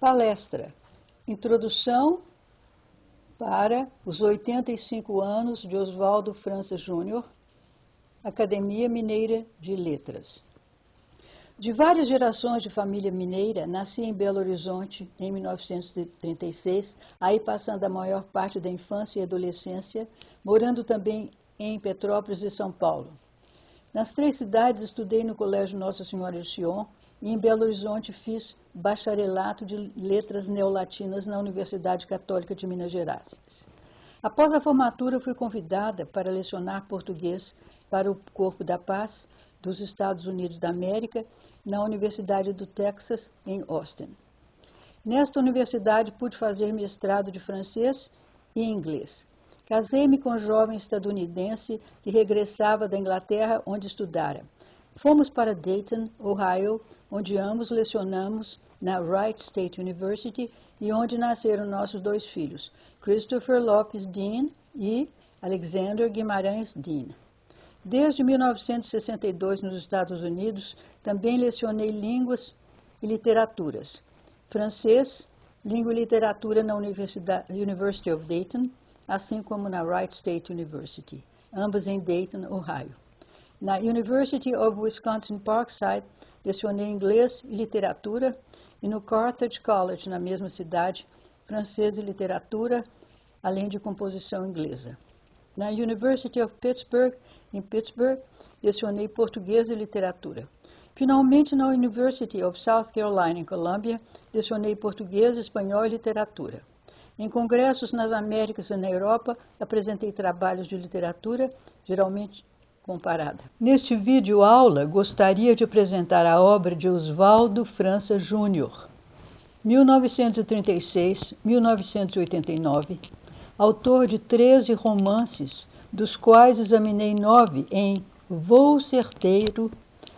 Palestra: Introdução para os 85 anos de Oswaldo França Júnior, Academia Mineira de Letras. De várias gerações de família mineira, nasci em Belo Horizonte em 1936, aí passando a maior parte da infância e adolescência, morando também em Petrópolis e São Paulo. Nas três cidades estudei no Colégio Nossa Senhora de Sion e em Belo Horizonte fiz bacharelato de letras neolatinas na Universidade Católica de Minas Gerais. Após a formatura, fui convidada para lecionar português para o Corpo da Paz dos Estados Unidos da América na Universidade do Texas, em Austin. Nesta universidade, pude fazer mestrado de francês e inglês. Casei-me com um jovem estadunidense que regressava da Inglaterra, onde estudara. Fomos para Dayton, Ohio, onde ambos lecionamos na Wright State University e onde nasceram nossos dois filhos, Christopher Lopes Dean e Alexander Guimarães Dean. Desde 1962, nos Estados Unidos, também lecionei línguas e literaturas. Francês, língua e literatura na University of Dayton, assim como na Wright State University, ambas em Dayton, Ohio. Na University of Wisconsin-Parkside, lecionei inglês e literatura, e no Carthage College, na mesma cidade, francês e literatura, além de composição inglesa. Na University of Pittsburgh, em Pittsburgh, lecionei português e literatura. Finalmente, na University of South Carolina, em Columbia, lecionei português, espanhol e literatura. Em congressos nas Américas e na Europa, apresentei trabalhos de literatura, geralmente comparada. Neste vídeo aula, gostaria de apresentar a obra de Oswaldo França Júnior, 1936-1989, autor de 13 romances, dos quais examinei 9 em Voo Certeiro,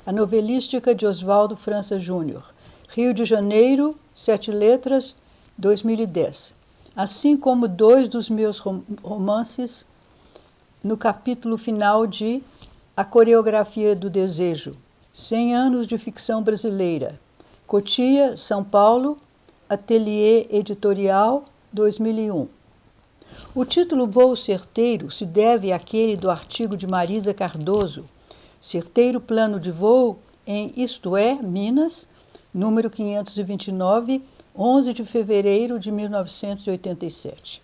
a novelística de Oswaldo França Júnior, Rio de Janeiro, 7 letras, 2010, assim como 2 dos meus romances no capítulo final de A Coreografia do Desejo, 100 anos de ficção brasileira, Cotia, São Paulo, Ateliê Editorial, 2001. O título Voo Certeiro se deve àquele do artigo de Marisa Cardoso, Certeiro Plano de Voo em Isto É, Minas, número 529, 11 de fevereiro de 1987.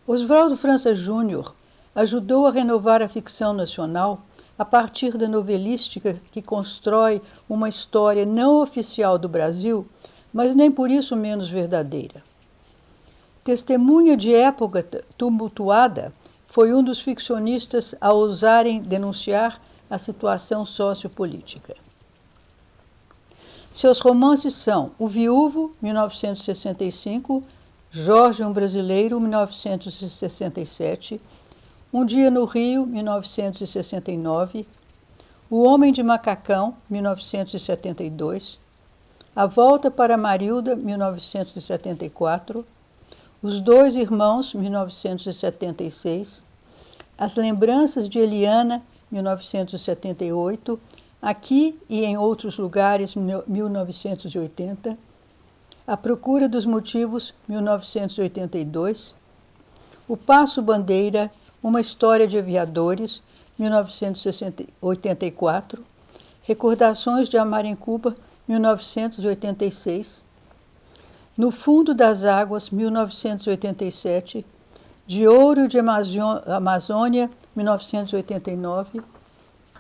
Oswaldo França Júnior ajudou a renovar a ficção nacional a partir da novelística que constrói uma história não oficial do Brasil, mas nem por isso menos verdadeira. Testemunha de época tumultuada, foi um dos ficcionistas a ousarem denunciar a situação sociopolítica. Seus romances são O Viúvo, 1965, Jorge, um Brasileiro, 1967, Um Dia no Rio, 1969, O Homem de Macacão, 1972, A Volta para Marilda, 1974, Os Dois Irmãos, 1976, As Lembranças de Eliana, 1978, Aqui e em Outros Lugares, 1980, A Procura dos Motivos, 1982, O Passo Bandeira, Uma História de Aviadores, 1984, Recordações de Amar em Cuba, 1986, No Fundo das Águas, 1987, De Ouro de Amazônia, 1989,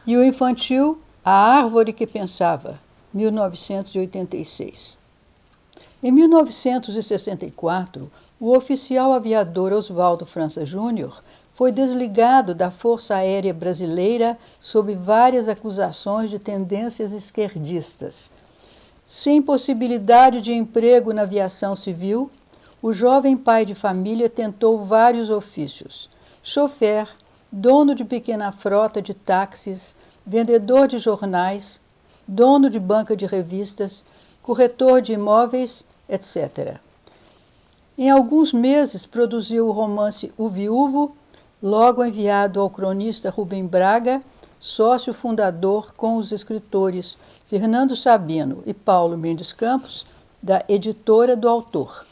e o infantil A Árvore que Pensava, 1986. Em 1964, o oficial aviador Oswaldo França Júnior foi desligado da Força Aérea Brasileira sob várias acusações de tendências esquerdistas. Sem possibilidade de emprego na aviação civil, o jovem pai de família tentou vários ofícios: chofer, dono de pequena frota de táxis, vendedor de jornais, dono de banca de revistas, corretor de imóveis, etc. Em alguns meses produziu o romance O Viúvo, logo enviado ao cronista Rubem Braga, sócio fundador com os escritores Fernando Sabino e Paulo Mendes Campos, da editora do autor.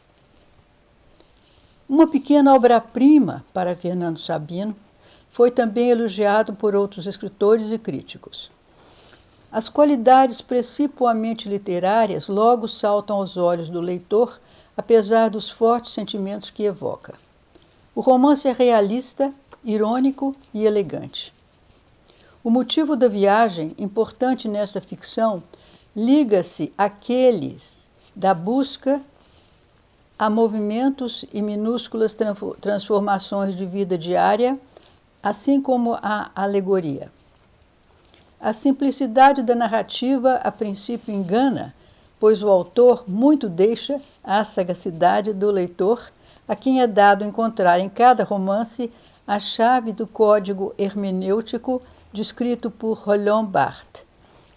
Uma pequena obra-prima para Fernando Sabino, foi também elogiado por outros escritores e críticos. As qualidades principalmente literárias logo saltam aos olhos do leitor, apesar dos fortes sentimentos que evoca. O romance é realista, irônico e elegante. O motivo da viagem, importante nesta ficção, liga-se àqueles da busca a movimentos e minúsculas transformações de vida diária, assim como a alegoria. A simplicidade da narrativa a princípio engana, pois o autor muito deixa à sagacidade do leitor, a quem é dado encontrar em cada romance a chave do código hermenêutico descrito por Roland Barthes.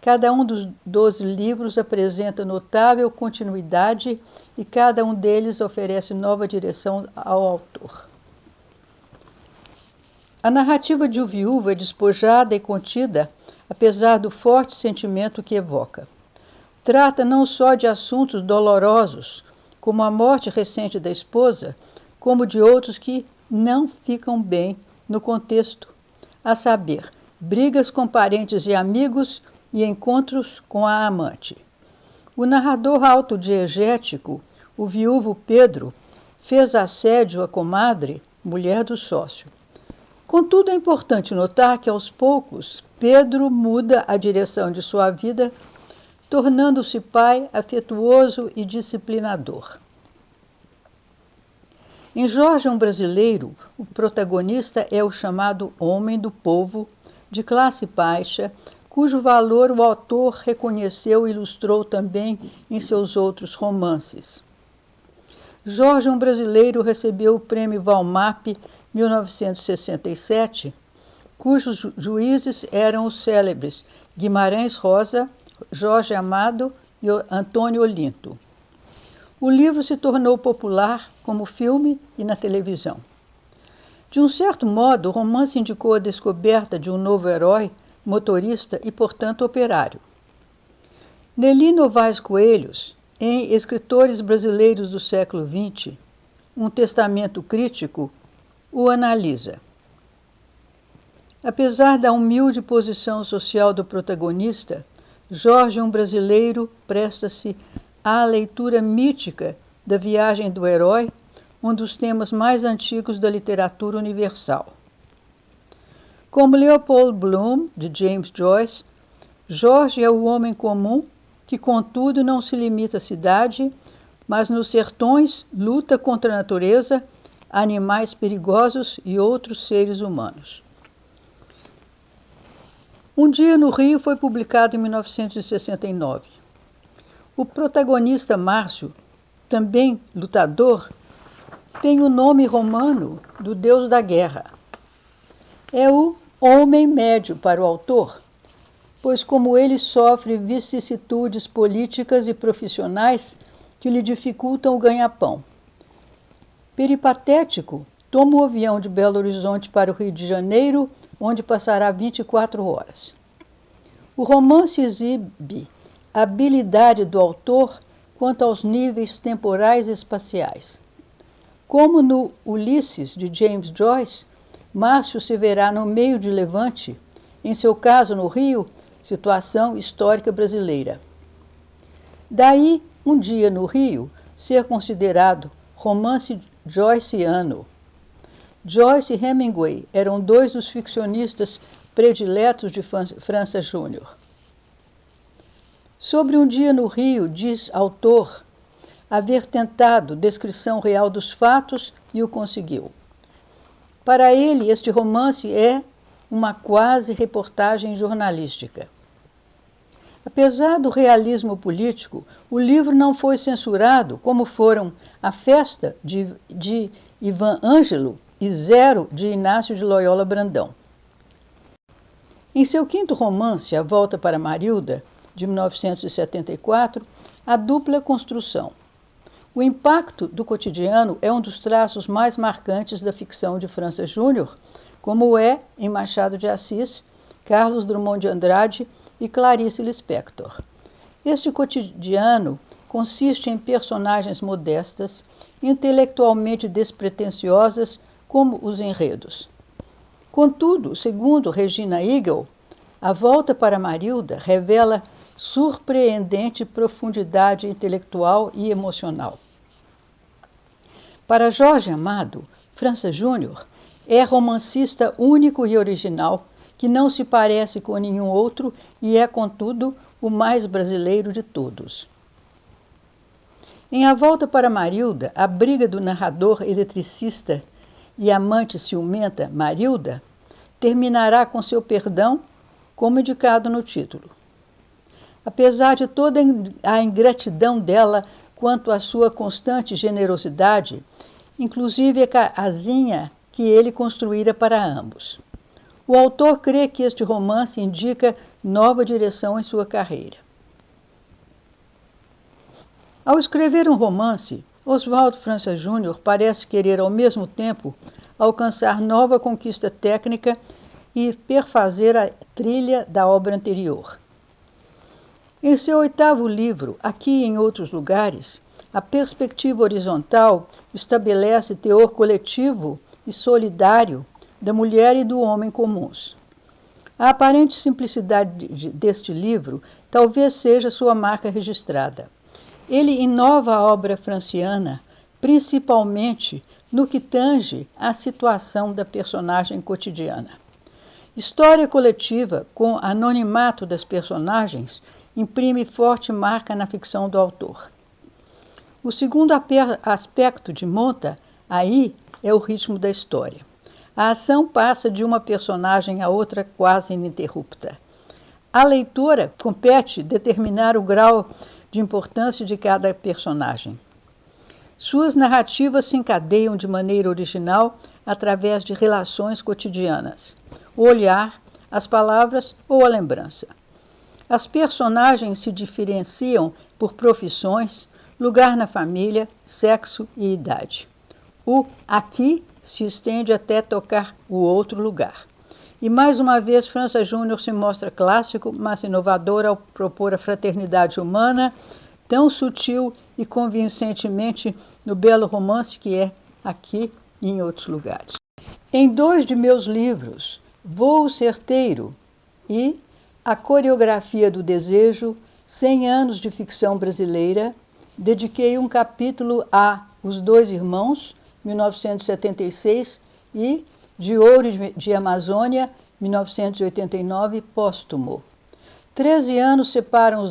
Cada um dos 12 livros apresenta notável continuidade e cada um deles oferece nova direção ao autor. A narrativa de O Viúvo é despojada e contida, apesar do forte sentimento que evoca. Trata não só de assuntos dolorosos, como a morte recente da esposa, como de outros que não ficam bem no contexto, a saber, brigas com parentes e amigos e encontros com a amante. O narrador autodiegético, o viúvo Pedro, fez assédio à comadre, mulher do sócio. Contudo, é importante notar que, aos poucos, Pedro muda a direção de sua vida, tornando-se pai afetuoso e disciplinador. Em Jorge, um Brasileiro, o protagonista é o chamado homem do povo, de classe baixa, cujo valor o autor reconheceu e ilustrou também em seus outros romances. Jorge, um Brasileiro, recebeu o Prêmio Valmap 1967, cujos juízes eram os célebres Guimarães Rosa, Jorge Amado e Antônio Olinto. O livro se tornou popular como filme e na televisão. De um certo modo, o romance indicou a descoberta de um novo herói, motorista e, portanto, operário. Nelly Novaes Coelhos, em Escritores Brasileiros do século XX, um testamento crítico, o analisa. Apesar da humilde posição social do protagonista, Jorge, um Brasileiro, presta-se à leitura mítica da viagem do herói, um dos temas mais antigos da literatura universal. Como Leopold Bloom, de James Joyce, Jorge é o homem comum que, contudo, não se limita à cidade, mas nos sertões luta contra a natureza, animais perigosos e outros seres humanos. Um Dia no Rio foi publicado em 1969. O protagonista Márcio, também lutador, tem o nome romano do deus da guerra. É o homem médio para o autor, pois como ele sofre vicissitudes políticas e profissionais que lhe dificultam o ganha-pão. Peripatético, toma o avião de Belo Horizonte para o Rio de Janeiro, onde passará 24 horas. O romance exibe a habilidade do autor quanto aos níveis temporais e espaciais. Como no Ulisses, de James Joyce, Márcio se verá no meio de Levante, em seu caso no Rio, situação histórica brasileira. Daí, Um Dia no Rio ser considerado romance joyciano. Joyce e Hemingway eram dois dos ficcionistas prediletos de França Júnior. Sobre Um Dia no Rio, diz autor haver tentado descrição real dos fatos e o conseguiu. Para ele, este romance é uma quase reportagem jornalística. Apesar do realismo político, o livro não foi censurado, como foram A Festa, de Ivan Ângelo, e Zero, de Inácio de Loyola Brandão. Em seu quinto romance, A Volta para Marilda, de 1974, a dupla construção. O impacto do cotidiano é um dos traços mais marcantes da ficção de França Júnior, como é em Machado de Assis, Carlos Drummond de Andrade e Clarice Lispector. Este cotidiano consiste em personagens modestas, intelectualmente despretensiosas, como os enredos. Contudo, segundo Regina Eagle, A Volta para Marilda revela surpreendente profundidade intelectual e emocional. Para Jorge Amado, França Júnior é romancista único e original, que não se parece com nenhum outro e é, contudo, o mais brasileiro de todos. Em A Volta para Marilda, a briga do narrador eletricista e amante ciumenta, Marilda, terminará com seu perdão, como indicado no título. Apesar de toda a ingratidão dela quanto à sua constante generosidade, inclusive a casinha que ele construíra para ambos. O autor crê que este romance indica nova direção em sua carreira. Ao escrever um romance, Oswaldo França Júnior parece querer ao mesmo tempo alcançar nova conquista técnica e perfazer a trilha da obra anterior. Em seu 8º livro, Aqui e em Outros Lugares, a perspectiva horizontal estabelece teor coletivo e solidário da mulher e do homem comuns. A aparente simplicidade deste livro talvez seja sua marca registrada. Ele inova a obra franciana, principalmente no que tange à situação da personagem cotidiana. História coletiva com anonimato das personagens imprime forte marca na ficção do autor. O segundo aspecto de Monta, aí, é o ritmo da história. A ação passa de uma personagem a outra quase ininterrupta. À leitora compete determinar o grau de importância de cada personagem. Suas narrativas se encadeiam de maneira original através de relações cotidianas, o olhar, as palavras ou a lembrança. As personagens se diferenciam por profissões, lugar na família, sexo e idade. O aqui se estende até tocar o outro lugar. E mais uma vez, França Júnior se mostra clássico, mas inovador ao propor a fraternidade humana, tão sutil e convincentemente no belo romance que é Aqui e em Outros Lugares. Em 2 de meus livros, Voo Certeiro e A Coreografia do Desejo, 100 anos de ficção brasileira, dediquei um capítulo a Os Dois Irmãos, 1976, e De Ouro de Amazônia, 1989, póstumo. 13 anos separam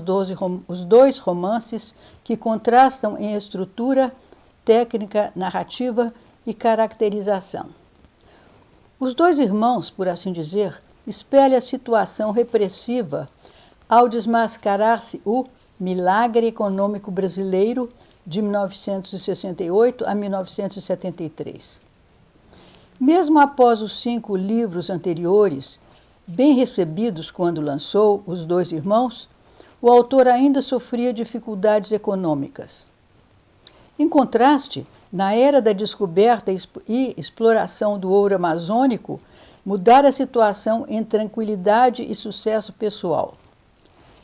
os dois romances que contrastam em estrutura, técnica, narrativa e caracterização. Os Dois Irmãos, por assim dizer, espelha a situação repressiva ao desmascarar-se o milagre econômico brasileiro de 1968 a 1973. Mesmo após os 5 livros anteriores, bem recebidos quando lançou Os Dois Irmãos, o autor ainda sofria dificuldades econômicas. Em contraste, na era da descoberta e exploração do ouro amazônico, mudara a situação em tranquilidade e sucesso pessoal.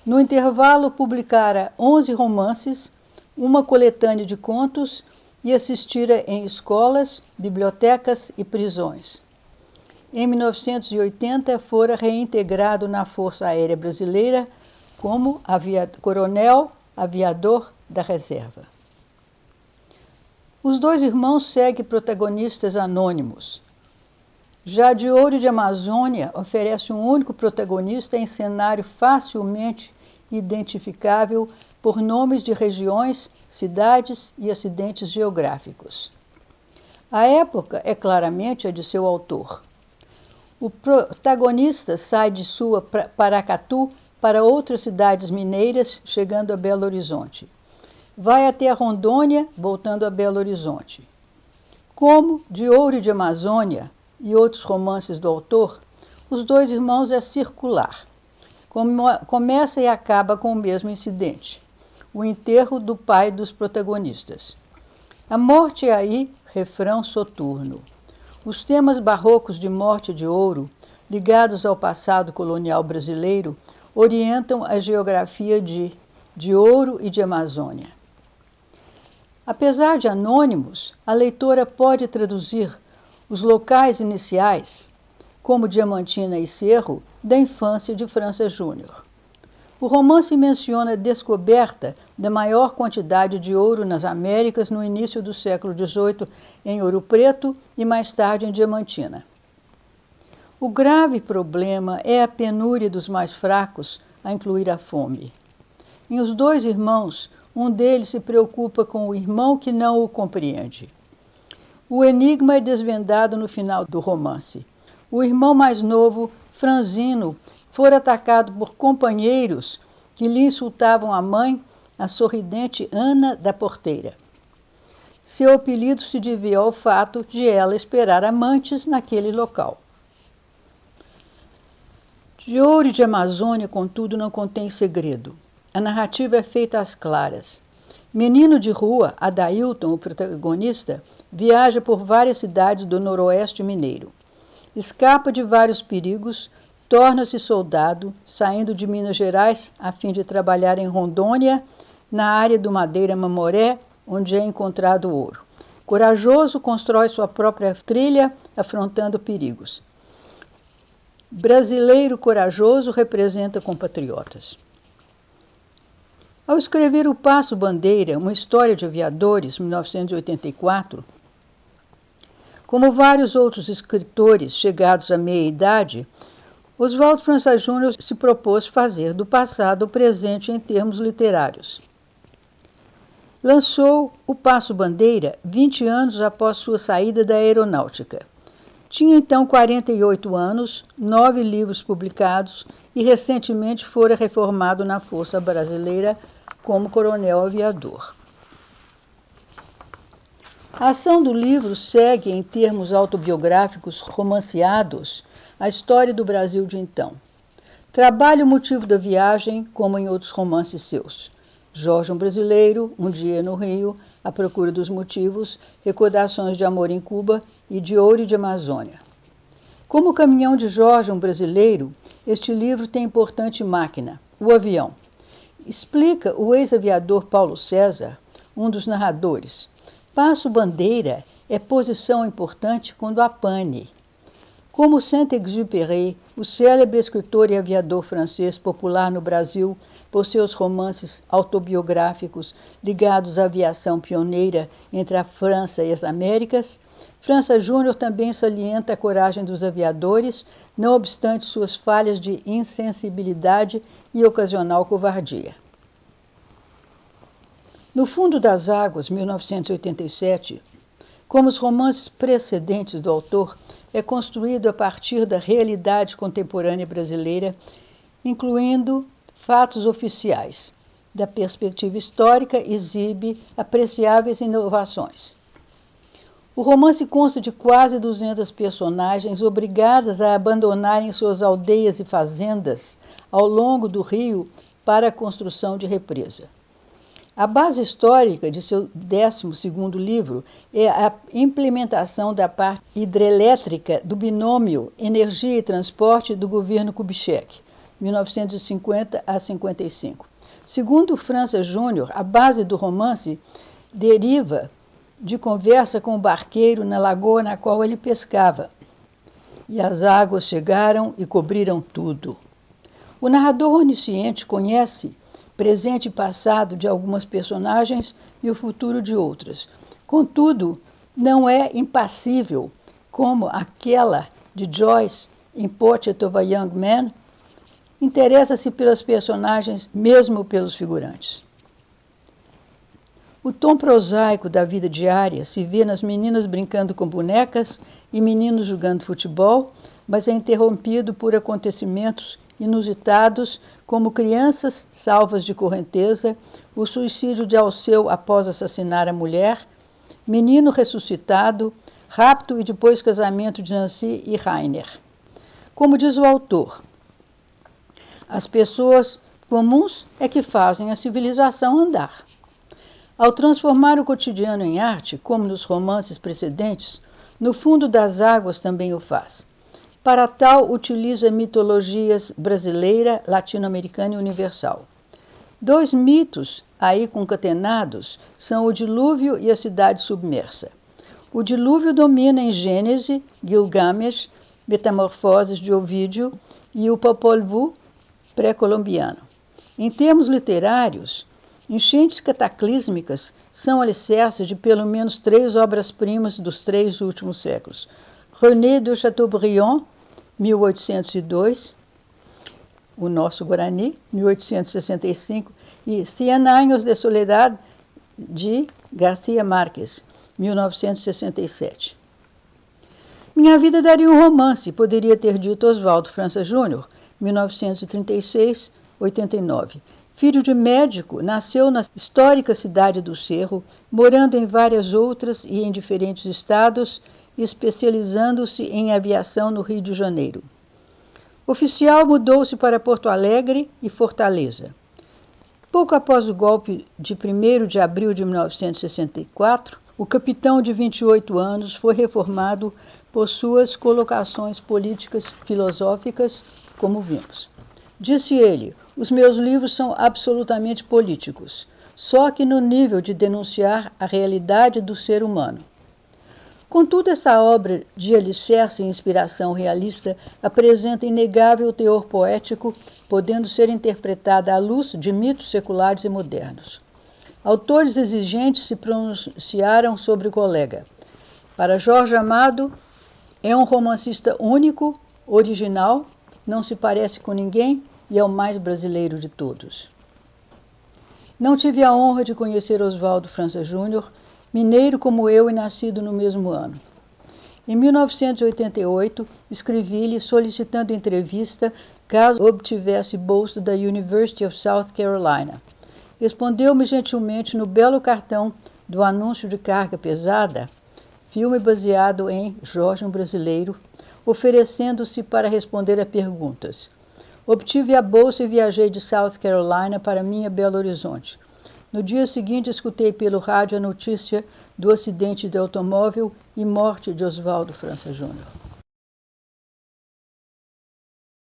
No intervalo, publicara 11 romances, uma coletânea de contos e assistira em escolas, bibliotecas e prisões. Em 1980, fora reintegrado na Força Aérea Brasileira como coronel aviador da reserva. Os Dois Irmãos segue protagonistas anônimos. Já De Ouro de Amazônia oferece um único protagonista em cenário facilmente identificável por nomes de regiões, cidades e acidentes geográficos. A época é claramente a de seu autor. O protagonista sai de sua Paracatu para outras cidades mineiras, chegando a Belo Horizonte. Vai até a Rondônia, voltando a Belo Horizonte. Como De Ouro de Amazônia e outros romances do autor, Os Dois Irmãos é circular. Começa e acaba com o mesmo incidente, o enterro do pai dos protagonistas. A morte é aí refrão soturno. Os temas barrocos de Morte e de Ouro, ligados ao passado colonial brasileiro, orientam a geografia de Ouro e de Amazônia. Apesar de anônimos, a leitora pode traduzir os locais iniciais, como Diamantina e Cerro, da infância de França Júnior. O romance menciona a descoberta da maior quantidade de ouro nas Américas no início do século XVIII em Ouro Preto e mais tarde em Diamantina. O grave problema é a penúria dos mais fracos, a incluir a fome. Em Os Dois Irmãos, um deles se preocupa com o irmão que não o compreende. O enigma é desvendado no final do romance. O irmão mais novo, Franzino, fora atacado por companheiros que lhe insultavam a mãe, a sorridente Ana da Porteira. Seu apelido se devia ao fato de ela esperar amantes naquele local. De Ouro e de Amazônia, contudo, não contém segredo. A narrativa é feita às claras. Menino de rua, Adailton, o protagonista, viaja por várias cidades do noroeste mineiro. Escapa de vários perigos, torna-se soldado, saindo de Minas Gerais a fim de trabalhar em Rondônia, na área do Madeira Mamoré, onde é encontrado ouro. Corajoso, constrói sua própria trilha, afrontando perigos. Brasileiro corajoso representa compatriotas. Ao escrever O Passo Bandeira, uma história de aviadores, 1984, como vários outros escritores chegados à meia-idade, Oswaldo França Júnior se propôs fazer do passado o presente em termos literários. Lançou O Passo Bandeira 20 anos após sua saída da aeronáutica. Tinha então 48 anos, 9 livros publicados e recentemente fora reformado na Força Brasileira como coronel aviador. A ação do livro segue, em termos autobiográficos romanceados, a história do Brasil de então. Trabalha o motivo da viagem, como em outros romances seus. Jorge, um brasileiro, Um Dia no Rio, A Procura dos Motivos, Recordações de Amor em Cuba e De Ouro e de Amazônia. Como o caminhão de Jorge, um brasileiro, este livro tem importante máquina, o avião. Explica o ex-aviador Paulo César, um dos narradores. Passo Bandeira é posição importante quando há pane. Como Saint-Exupéry, o célebre escritor e aviador francês popular no Brasil por seus romances autobiográficos ligados à aviação pioneira entre a França e as Américas, França Júnior também salienta a coragem dos aviadores, não obstante suas falhas de insensibilidade e ocasional covardia. No Fundo das Águas, 1987, como os romances precedentes do autor, é construído a partir da realidade contemporânea brasileira, incluindo fatos oficiais. Da perspectiva histórica, exibe apreciáveis inovações. O romance consta de quase 200 personagens obrigadas a abandonarem suas aldeias e fazendas ao longo do rio para a construção de represa. A base histórica de seu 12º livro é a implementação da parte hidrelétrica do binômio Energia e Transporte do governo Kubitschek, 1950 a 55. Segundo França Júnior, a base do romance deriva de conversa com o barqueiro na lagoa na qual ele pescava. E as águas chegaram e cobriram tudo. O narrador onisciente conhece presente e passado de algumas personagens e o futuro de outras. Contudo, não é impassível, como aquela de Joyce em Portrait of a Young Man, interessa-se pelas personagens, mesmo pelos figurantes. O tom prosaico da vida diária se vê nas meninas brincando com bonecas e meninos jogando futebol, mas é interrompido por acontecimentos inusitados, como crianças salvas de correnteza, o suicídio de Alceu após assassinar a mulher, menino ressuscitado, rapto e depois casamento de Nancy e Rainer. Como diz o autor, as pessoas comuns é que fazem a civilização andar. Ao transformar o cotidiano em arte, como nos romances precedentes, No Fundo das Águas também o faz. Para tal, utiliza mitologias brasileira, latino-americana e universal. 2 mitos aí concatenados são o dilúvio e a cidade submersa. O dilúvio domina em Gênese, Gilgamesh, Metamorfoses de Ovídio e o Popol Vuh pré-colombiano. Em termos literários, enchentes cataclísmicas são alicerces de pelo menos 3 obras-primas dos 3 últimos séculos. René de Chateaubriand, 1802, o nosso Guarani, 1865, e Cien Años de Soledad, de García Márquez, 1967. Minha vida daria um romance, poderia ter dito Oswaldo França Júnior, 1936, 89. Filho de médico, nasceu na histórica cidade do Cerro, morando em várias outras e em diferentes estados, especializando-se em aviação no Rio de Janeiro. Oficial, mudou-se para Porto Alegre e Fortaleza. Pouco após o golpe de 1º de abril de 1964, o capitão de 28 anos foi reformado por suas colocações políticas filosóficas, como vimos. Disse ele: os meus livros são absolutamente políticos, só que no nível de denunciar a realidade do ser humano. Contudo, essa obra de alicerce e inspiração realista apresenta inegável teor poético, podendo ser interpretada à luz de mitos seculares e modernos. Autores exigentes se pronunciaram sobre o colega. Para Jorge Amado, é um romancista único, original, não se parece com ninguém e é o mais brasileiro de todos. Não tive a honra de conhecer Oswaldo França Júnior, mineiro como eu e nascido no mesmo ano. Em 1988, escrevi-lhe solicitando entrevista caso obtivesse bolsa da University of South Carolina. Respondeu-me gentilmente no belo cartão do Anúncio de Carga Pesada, filme baseado em Jorge um Brasileiro, oferecendo-se para responder a perguntas. Obtive a bolsa e viajei de South Carolina para minha Belo Horizonte. No dia seguinte, escutei pelo rádio a notícia do acidente de automóvel e morte de Oswaldo França Júnior.